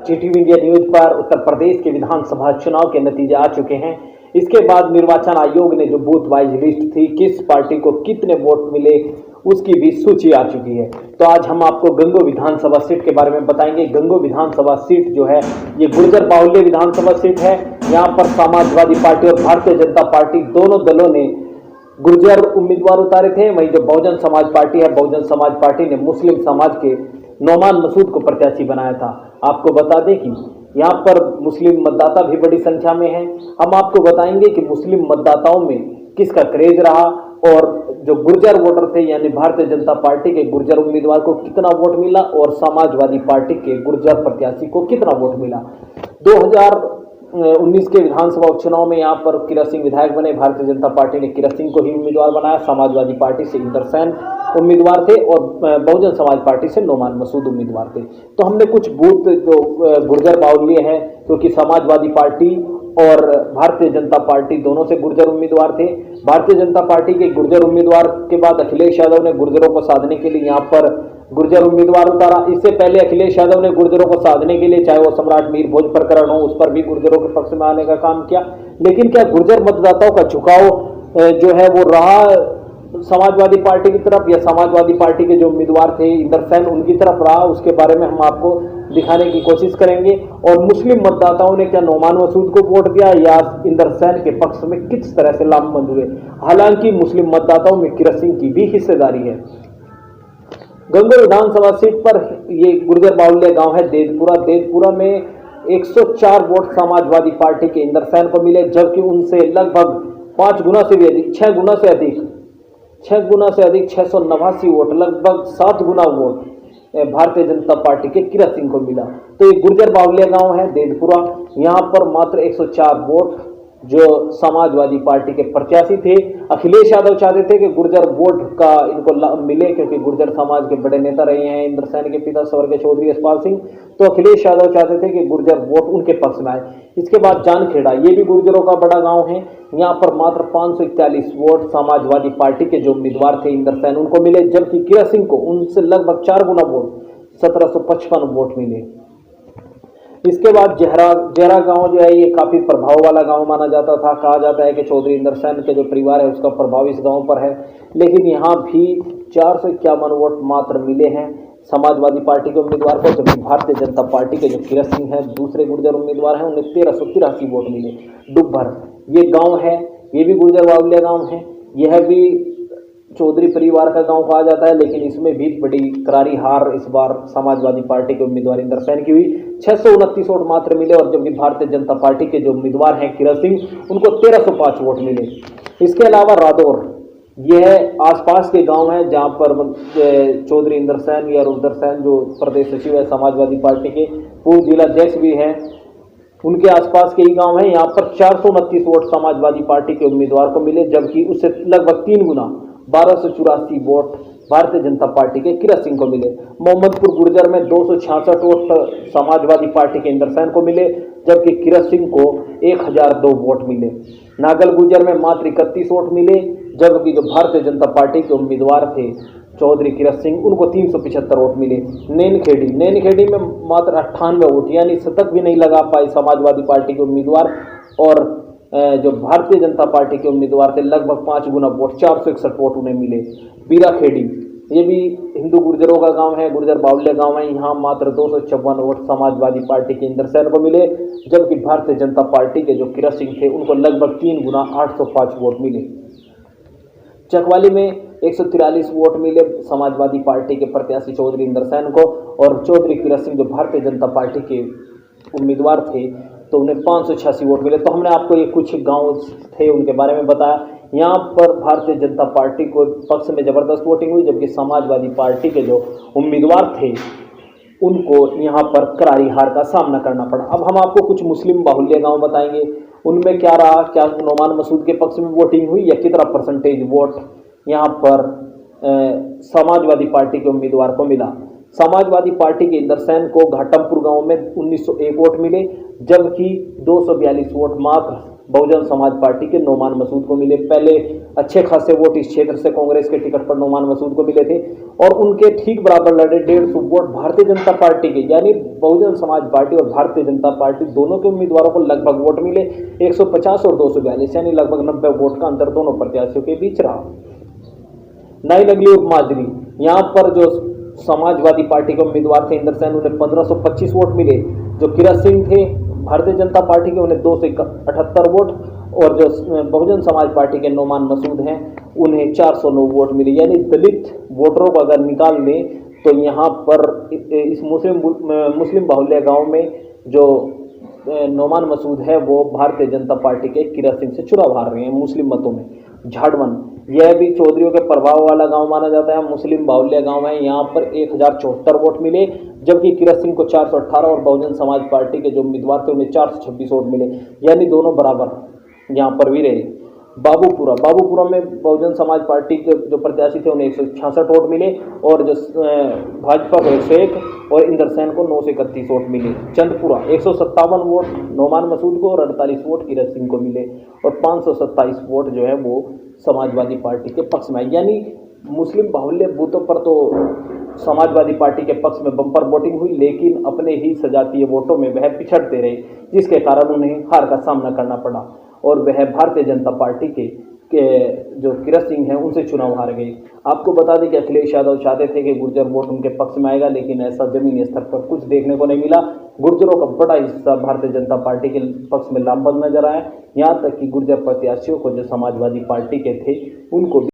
TV India news पर उत्तर प्रदेश के विधानसभा चुनाव के नतीजे आ चुके हैं। इसके बाद निर्वाचन आयोग ने जो बूथ वाइज लिस्ट थी, किस पार्टी को कितने वोट मिले, उसकी भी सूची आ चुकी है। तो आज हम आपको गंगो विधानसभा सीट के बारे में बताएंगे। गंगो विधानसभा सीट जो है ये गुर्जर बाहुल्य विधानसभा सीट है। यहाँ पर समाजवादी पार्टी और भारतीय जनता पार्टी दोनों दलों ने गुर्जर उम्मीदवार उतारे थे। वहीं जो बहुजन समाज पार्टी है, बहुजन समाज पार्टी ने मुस्लिम समाज के नौमान मसूद को प्रत्याशी बनाया था। आपको बता दें कि यहाँ पर मुस्लिम मतदाता भी बड़ी संख्या में हैं। हम आपको बताएंगे कि मुस्लिम मतदाताओं में किसका क्रेज रहा और जो गुर्जर वोटर थे यानी भारतीय जनता पार्टी के गुर्जर उम्मीदवार को कितना वोट मिला और समाजवादी पार्टी के गुर्जर प्रत्याशी को कितना वोट मिला। 2019 के विधानसभा उपचुनाव में यहाँ पर किरा सिंह विधायक बने। भारतीय जनता पार्टी ने किरा सिंह को ही उम्मीदवार बनाया। समाजवादी पार्टी से इंदर सैन उम्मीदवार थे और बहुजन समाज पार्टी से नौमान मसूद उम्मीदवार थे। तो हमने कुछ बूथ जो गुर्जर बाहुल्य है, क्योंकि समाजवादी पार्टी और भारतीय जनता पार्टी दोनों से गुर्जर उम्मीदवार थे। भारतीय जनता पार्टी के गुर्जर उम्मीदवार के बाद अखिलेश यादव ने गुर्जरों को साधने के लिए यहाँ पर गुर्जर उम्मीदवार उतारा। इससे पहले अखिलेश यादव ने गुर्जरों को साधने के लिए, चाहे वो सम्राट मीर भोज प्रकरण हो, उस पर भी गुर्जरों के पक्ष में आने का काम किया। लेकिन क्या गुर्जर मतदाताओं का झुकाव जो है वो रहा समाजवादी पार्टी की तरफ या समाजवादी पार्टी के जो उम्मीदवार थे इंदर सैन उनकी तरफ रहा, उसके बारे में हम आपको दिखाने की कोशिश करेंगे। और मुस्लिम मतदाताओं ने क्या नौमान मसूद को वोट दिया या इंदर सैन के पक्ष में किस तरह से लामबंद हुए। हालांकि मुस्लिम मतदाताओं में किरा सिंह की भी हिस्सेदारी है। गंगो विधानसभा सीट पर ये गुर्जर बाहुल्य गांव है देदपुरा। देदपुरा में 104 वोट समाजवादी पार्टी के इंदर सैन को मिले, जबकि उनसे लगभग 5 गुना से भी अधिक, 6 गुना से अधिक 689 वोट, लगभग 7 गुना वोट भारतीय जनता पार्टी के किरा सिंह को मिला। तो ये गुर्जर बाहुल्य गांव है देदपुरा। यहाँ पर मात्र 104 वोट जो समाजवादी पार्टी के प्रत्याशी थे। अखिलेश यादव चाहते थे कि गुर्जर वोट का इनको मिले, क्योंकि गुर्जर समाज के बड़े नेता रहे हैं इंदर सैन के पिता स्वर्गीय चौधरी यशपाल सिंह। तो अखिलेश यादव चाहते थे कि गुर्जर वोट उनके पक्ष में आए। इसके बाद जानखेड़ा, ये भी गुर्जरों का बड़ा गांव है। यहाँ पर मात्र 541 वोट समाजवादी पार्टी के जो उम्मीदवार थे इंदर सैन उनको मिले, जबकि किरा सिंह को उनसे लगभग 4 गुना वोट 1755 वोट मिले। इसके बाद जहरा गांव जो है ये काफी प्रभाव वाला गांव माना जाता था। कहा जाता है कि चौधरी इंदर सैन के जो परिवार है उसका प्रभाव इस गांव पर है। लेकिन यहाँ भी 451 वोट मात्र मिले हैं समाजवादी पार्टी के उम्मीदवार को, जबकि भारतीय जनता पार्टी के जो किरा सिंह है दूसरे गुर्जर उम्मीदवार हैं उन्हें 1383 वोट मिले। डुब्भर ये गाँव है, ये भी गुर्जर बाहुल्य गाँव है। यह भी चौधरी परिवार का गांव कहा जाता है, लेकिन इसमें भी बड़ी करारी हार इस बार समाजवादी पार्टी के उम्मीदवार इंदर सैन की हुई। 629 वोट मात्र मिले और जबकि भारतीय जनता पार्टी के जो उम्मीदवार हैं किरा सिंह उनको 1305 वोट मिले। इसके अलावा रादौर, यह आसपास के गांव हैं जहां पर चौधरी इंदर सैन या रुदर सैन जो प्रदेश सचिव है समाजवादी पार्टी के, पूर्व जिला अध्यक्ष भी हैं, उनके आसपास के ही गांव हैं। यहाँ पर 429 वोट समाजवादी पार्टी के उम्मीदवार को मिले, जबकि उससे लगभग 3 गुना 1284 वोट भारतीय जनता पार्टी के किरा सिंह को मिले। मोहम्मदपुर गुर्जर में 266 वोट समाजवादी पार्टी के इंदर सैन को मिले, जबकि किरा सिंह को 1002 वोट मिले। नागल गुर्जर में मात्र 31 वोट मिले, जबकि जो भारतीय जनता पार्टी के उम्मीदवार थे चौधरी किरा सिंह उनको 375 वोट मिले। नैनखेड़ी में मात्र 98 वोट यानी शतक भी नहीं लगा पाए समाजवादी पार्टी के उम्मीदवार, और जो भारतीय जनता पार्टी के उम्मीदवार थे लगभग 5 गुना वोट 461 वोट उन्हें मिले। बीराखेड़ी, ये भी हिंदू गुर्जरों का गांव है, गुर्जर बाहुल्य गांव है। यहाँ मात्र 254 वोट समाजवादी पार्टी के इंदर सैन को मिले, जबकि भारतीय जनता पार्टी के जो किरा सिंह थे उनको लगभग 3 गुना 805 वोट मिले। चकवाली में 143 वोट मिले समाजवादी पार्टी के प्रत्याशी चौधरी इंदर सैन को, और चौधरी किरा सिंह जो भारतीय जनता पार्टी के उम्मीदवार थे तो उन्हें 586 वोट मिले। तो हमने आपको ये कुछ गांव थे उनके बारे में बताया। यहाँ पर भारतीय जनता पार्टी को पक्ष में जबरदस्त वोटिंग हुई, जबकि समाजवादी पार्टी के जो उम्मीदवार थे उनको यहाँ पर करारी हार का सामना करना पड़ा। अब हम आपको कुछ मुस्लिम बाहुल्य गांव बताएंगे, उनमें क्या रहा, क्या नौमान मसूद के पक्ष में वोटिंग हुई या कितना परसेंटेज वोट यहाँ पर समाजवादी पार्टी के उम्मीदवार को मिला। समाजवादी पार्टी के इंदर सैन को घाटमपुर गांव में 1901 वोट मिले, जबकि 242 वोट मात्र बहुजन समाज पार्टी के नोमान मसूद को मिले। पहले अच्छे खासे वोट इस क्षेत्र से कांग्रेस के टिकट पर नोमान मसूद को मिले थे और उनके ठीक बराबर लड़े 150 वोट भारतीय जनता पार्टी के, यानी बहुजन समाज पार्टी और भारतीय जनता पार्टी दोनों के उम्मीदवारों को लगभग वोट मिले 150 और 242, यानी लगभग 90 वोट का अंतर दोनों प्रत्याशियों के बीच रहा। नई नगली और माजरी, यहाँ पर जो समाजवादी पार्टी के उम्मीदवार थे इंदर सैन, उन्हें 1525 वोट मिले। जो किरत सिंह थे भारतीय जनता पार्टी के, उन्हें 278 वोट, और जो बहुजन समाज पार्टी के नोमान मसूद हैं उन्हें 409 वोट मिले। यानी दलित वोटरों को अगर निकाल दें तो यहाँ पर इस मुस्लिम बाहुल्य गांव में जो नोमान मसूद है वो भारतीय जनता पार्टी के किरत सिंह से चुनाव हार रहे हैं मुस्लिम मतों में। झाड़वन, यह भी चौधरियों के प्रभाव वाला गांव माना जाता है, मुस्लिम बाहुल्य गांव है। यहाँ पर 1074 वोट मिले, जबकि किरत सिंह को 418 और बहुजन समाज पार्टी के जो उम्मीदवार थे उन्हें 426 वोट मिले, यानी दोनों बराबर यहाँ पर भी रहे। बाबूपुरा में बहुजन समाज पार्टी के जो प्रत्याशी थे उन्हें 166 वोट मिले और जो भाजपा को 101 और इंदर सैन को 931 वोट मिले। चंदपुरा 157 वोट नोमान मसूद को और 48 वोट किरत सिंह को मिले और 527 वोट जो है वो समाजवादी पार्टी के पक्ष में। यानी मुस्लिम बाहुल्य बूथों पर तो समाजवादी पार्टी के पक्ष में बम्पर वोटिंग हुई, लेकिन अपने ही सजातीय वोटों में वह पिछड़ते रहे, जिसके कारण उन्हें हार का सामना करना पड़ा और वह भारतीय जनता पार्टी के जो किरत सिंह हैं उनसे चुनाव हार गए। आपको बता दें कि अखिलेश यादव चाहते थे कि गुर्जर वोट उनके पक्ष में आएगा, लेकिन ऐसा जमीनी स्तर पर कुछ देखने को नहीं मिला। गुर्जरों का बड़ा हिस्सा भारतीय जनता पार्टी के पक्ष में लामबंद नजर आया, यहाँ तक कि गुर्जर प्रत्याशियों को जो समाजवादी पार्टी के थे उनको